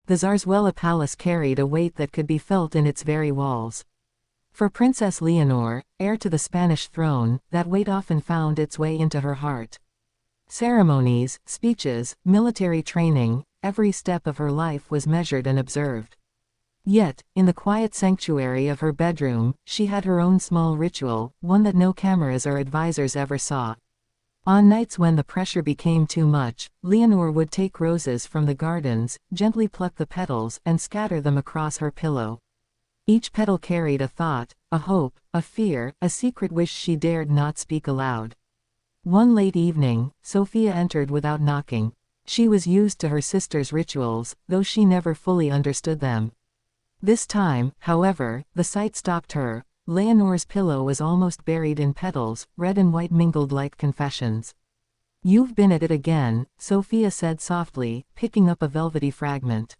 The Zarzuela palace carried a weight that could be felt in its very walls. For Princess Leonor, heir to the Spanish throne, that weight often found its way into her heart. Ceremonies, speeches, military training, every step of her life was measured and observed. Yet, in the quiet sanctuary of her bedroom, she had her own small ritual, one that no cameras or advisors ever saw. On nights when the pressure became too much, Leonor would take roses from the gardens, gently pluck the petals, and scatter them across her pillow. Each petal carried a thought, a hope, a fear, a secret wish she dared not speak aloud. One late evening, Sofia entered without knocking. She was used to her sister's rituals, though she never fully understood them. This time, however, the sight stopped her. Leonor's pillow was almost buried in petals, red and white mingled like confessions. "You've been at it again," Sofia said softly, picking up a velvety fragment.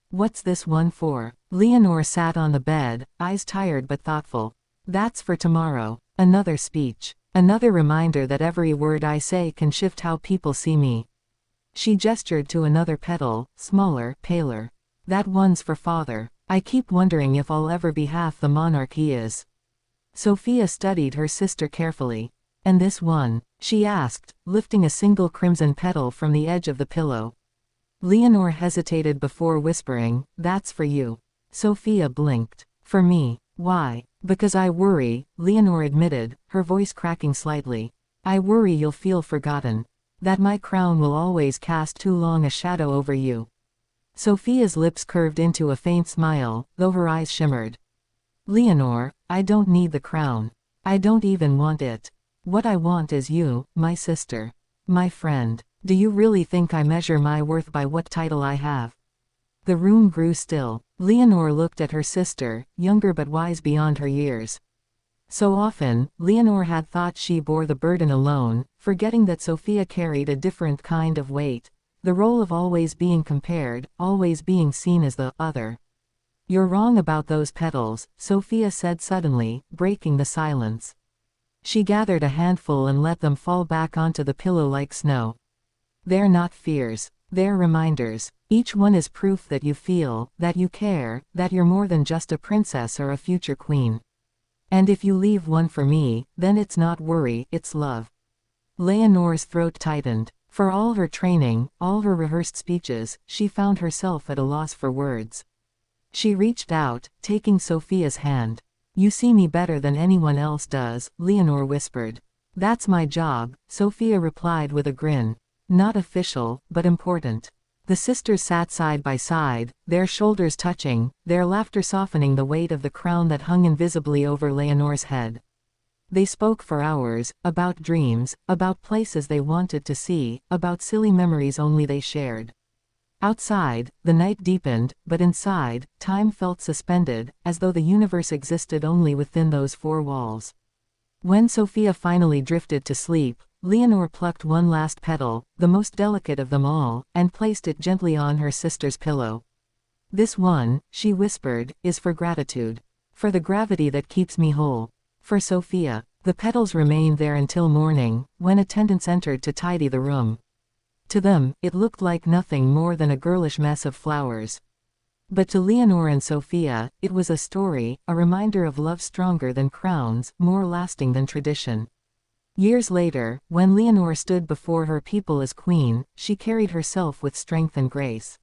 "What's this one for?" Leonor sat on the bed, eyes tired but thoughtful. "That's for tomorrow. Another speech. Another reminder that every word I say can shift how people see me." She gestured to another petal, smaller, paler. "That one's for father. I keep wondering if I'll ever be half the monarch he is." Sofia studied her sister carefully. "And this one?" she asked, lifting a single crimson petal from the edge of the pillow. Leonor hesitated before whispering, "That's for you." Sofia blinked. "For me? Why?" "Because I worry," Leonor admitted, her voice cracking slightly. "I worry you'll feel forgotten. That my crown will always cast too long a shadow over you." Sofia's lips curved into a faint smile, though her eyes shimmered. "Leonor, I don't need the crown. I don't even want it. What I want is you, my sister. My friend. Do you really think I measure my worth by what title I have?" The room grew still. Leonor looked at her sister, younger but wise beyond her years. So often, Leonor had thought she bore the burden alone, forgetting that Sofia carried a different kind of weight. The role of always being compared, always being seen as the other. "You're wrong about those petals," Sofia said suddenly, breaking the silence. She gathered a handful and let them fall back onto the pillow like snow. "They're not fears. They're reminders. Each one is proof that you feel, that you care, that you're more than just a princess or a future queen. And if you leave one for me, then it's not worry, it's love." Leonor's throat tightened. For all her training, all her rehearsed speeches, she found herself at a loss for words. She reached out, taking Sofia's hand. "You see me better than anyone else does," Leonor whispered. "That's my job," Sofia replied with a grin. "Not official, but important." The sisters sat side by side, their shoulders touching, their laughter softening the weight of the crown that hung invisibly over Leonor's head. They spoke for hours, about dreams, about places they wanted to see, about silly memories only they shared. Outside, the night deepened, but inside, time felt suspended, as though the universe existed only within those four walls. When Sofia finally drifted to sleep, Leonor plucked one last petal, the most delicate of them all, and placed it gently on her sister's pillow. "This one," she whispered, "is for gratitude. For the gravity that keeps me whole. For Sofia." The petals remained there until morning, when attendants entered to tidy the room. To them, it looked like nothing more than a girlish mess of flowers. But to Leonor and Sofia, it was a story, a reminder of love stronger than crowns, more lasting than tradition. Years later, when Leonor stood before her people as queen, she carried herself with strength and grace.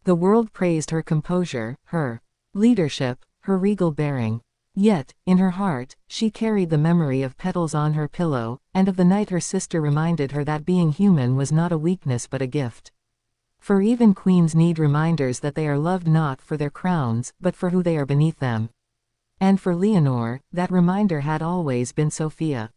The world praised her composure, her leadership, her regal bearing. Yet, in her heart, she carried the memory of petals on her pillow, and of the night her sister reminded her that being human was not a weakness but a gift. For even queens need reminders that they are loved not for their crowns, but for who they are beneath them. And for Leonor, that reminder had always been Sofia.